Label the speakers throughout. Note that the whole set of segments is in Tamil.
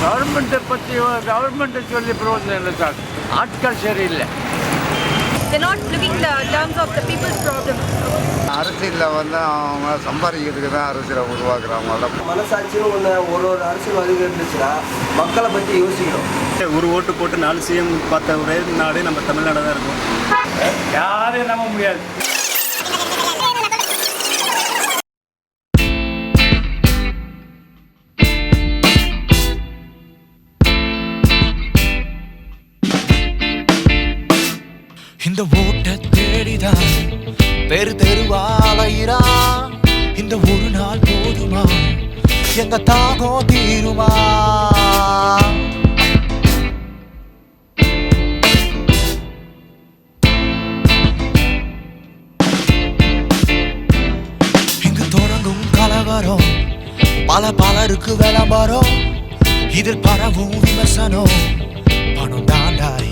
Speaker 1: கவர்மெண்ட்டை பற்றி கவர்மெண்ட்டை சொல்லி பிரயோஜனம் இல்லை சார். ஆட்கள் சரியில்லை.
Speaker 2: They're not looking the terms of the people's problem.
Speaker 3: அரசியலில் வந்து அவங்க சம்பாதிக்கிறதுக்கு தான் அரசியலை உருவாக்குறாங்க.
Speaker 4: மனசாட்சியும் ஒன்று ஒரு அரசியல்வாதிகள் இருந்துச்சுன்னா மக்களை பற்றி யோசிக்கணும்.
Speaker 5: ஒரு ஓட்டு போட்டு 4 சிஎம் பார்த்த ஒரே நாடு நம்ம தமிழ்நாடு தான் இருக்கும்.
Speaker 1: யாரையும் நம்ப முடியாது.
Speaker 6: இந்த ஓட்ட தேடிதான் தெரு தெருவாலையிரா. இந்த ஒரு நாள் போதுமா எங்க தாகம் தீருமா? இங்கு தொடங்கும் கலவரம் பலருக்கு விளம்பரம். இதில் பரவும் விமர்சனம் பணம் தாண்டாரி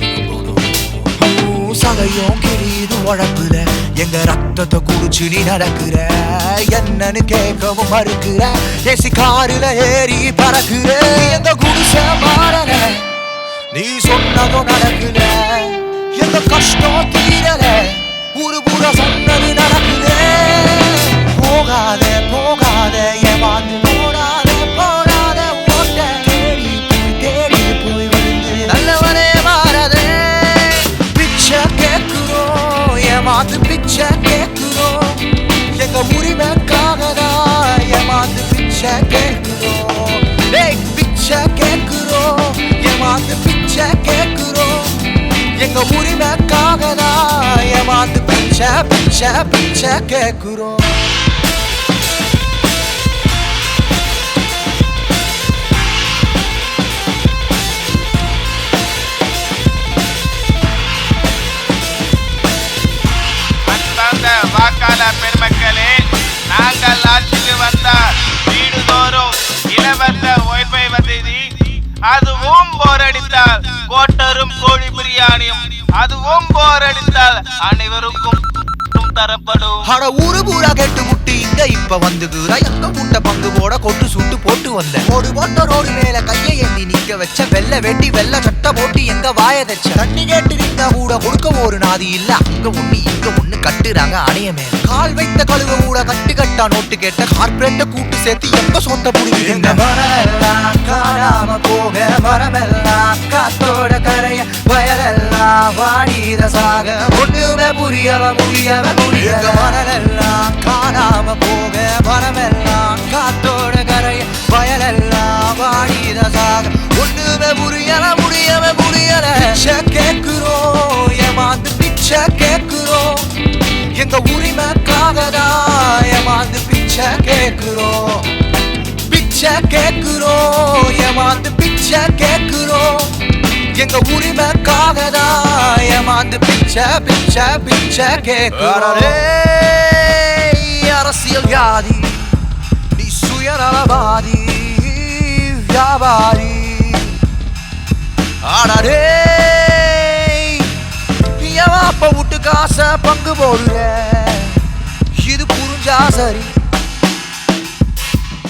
Speaker 6: சகையும் கிரிது உழப்புல எங்க ரத்தத்தை குடிச்சு நீ நடக்குற. என்னன்னு கேட்கவும் மறுக்கிற. ஏசி காருல ஏறி பறக்குற. எங்க குடிசை மாறல நீ சொன்னதும் நடக்கல. எங்க கஷ்டம் தீரல ஒரு புற சொன்னது நடக்குற. போகாத போகாத ஏமாந்து போடாத போடாத ஓட்ட தேடி போய் விழுந்து நல்லவனே மாறாதே. கேட்கிறோம் ஏமாத்து பிச்சை கேட்கிறோம். எங்க உரிமைக்காக தான் ஏமாத்து பிச்சை கேட்கிறோம். பிச்சை கேட்கிறோம் ஏமாத்து பிச்சை கேட்கிறோம். எங்க உரிமைக்காக தான் ஏமாத்து பிச்சை பிச்சை பிச்சை கேட்கிறோம்.
Speaker 7: வாக்காளர் பெருமக்களே, நாங்கள் ஆட்சிக்கு வந்தால் வீடுதோறும் இலவச ஒய்ஃபை வசதி, அதுவும் போரடித்தால் கோட்டரும் கோழி பிரியாணியும், அதுவும் போரடித்தால் அனைவருக்கும் தரப்படும்.
Speaker 6: அட ஊரு பூரா கேட்டு முட்டி இங்க இப்ப வந்துகுற. எங்க முட்டை பங்கு போட கொட்டு சுட்டு போட்டு வந்த ஒரு போட்ட ரோடு மேல கையை ஏந்தி நிக்க வச்ச. வெள்ள வெட்டி வெள்ள சட்டை போட்டு எங்க வாய தச்ச. தண்ணி கேட்டு நின்னா கூட கொடுக்க ஒரு நாதி இல்ல. அங்க ஒண்ணு இங்க ஒண்ணு கட்டுறாங்க அணைய மேல. கால் வைத்த கழுவ கூட கட்டு கட்டா நோட்டு கேட்ட. கார்பரேட்ட கூட்டு சேர்த்து எங்க சொந்த புரியுது. மரமெல்லாம் காணாம போக மரமெல்லாம் காத்தோட கரைய வயலெல்லாம் வாடித சாக. ஒண்ணுமே புரியவ முடியவ முடியல. மரமெல்லாம் காணாம போக மரமெல்லாம் காத்தோட கரைய வயலெல்லாம் வாடித சாக. ஒண்ணுமே புரியல முடியவ முடியல. பிச்சை கேட்கிறோம் ஏமாந்து பிச்சை கேட்கிறோம். எங்க உரிமைக்காக தான் ஏமாந்து பிச்சை கேட்கிறோம். பிச்சை கேட்கிறோம் ஏமாந்து பிச்சை கேட்கிறோம். எங்க உரிமைக்காக தான் ஏமாந்து பிச்சை பிச்சை பிச்சை கேட்கிறோம். அரசியல் வியாதி நீ சுயநலவாதி வியாபாரி. ஆடரே அப்ப விட்டு காசை பங்கு போடுற. இது புரிஞ்சா சரி.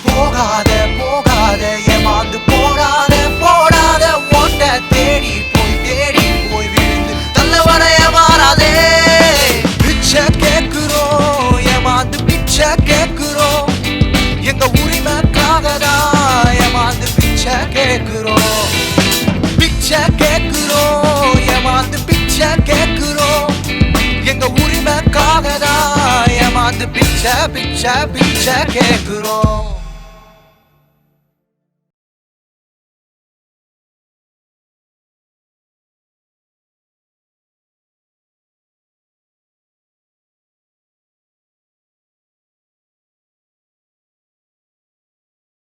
Speaker 6: போகாத போகாத ஏமாந்து போடாத போடாத ஓட்ட தேடி போய் விழுந்து நல்லவனைய மாறாதே. பிச்சை கேட்கிறோம் ஏமாந்து பிச்சை கேட்கிறோம். எங்க உரிமைக்காக தான் ஏமாந்து பிச்சை கேட்கிறோம். பிச்சை கேட்கிறோம் ஏமாந்து பிச்சை கேட்கிறோம். எங்க உரிமைக்காக தான் ஏமாந்து பிச்சை பிச்சை பிச்சை கேட்கிறோம்.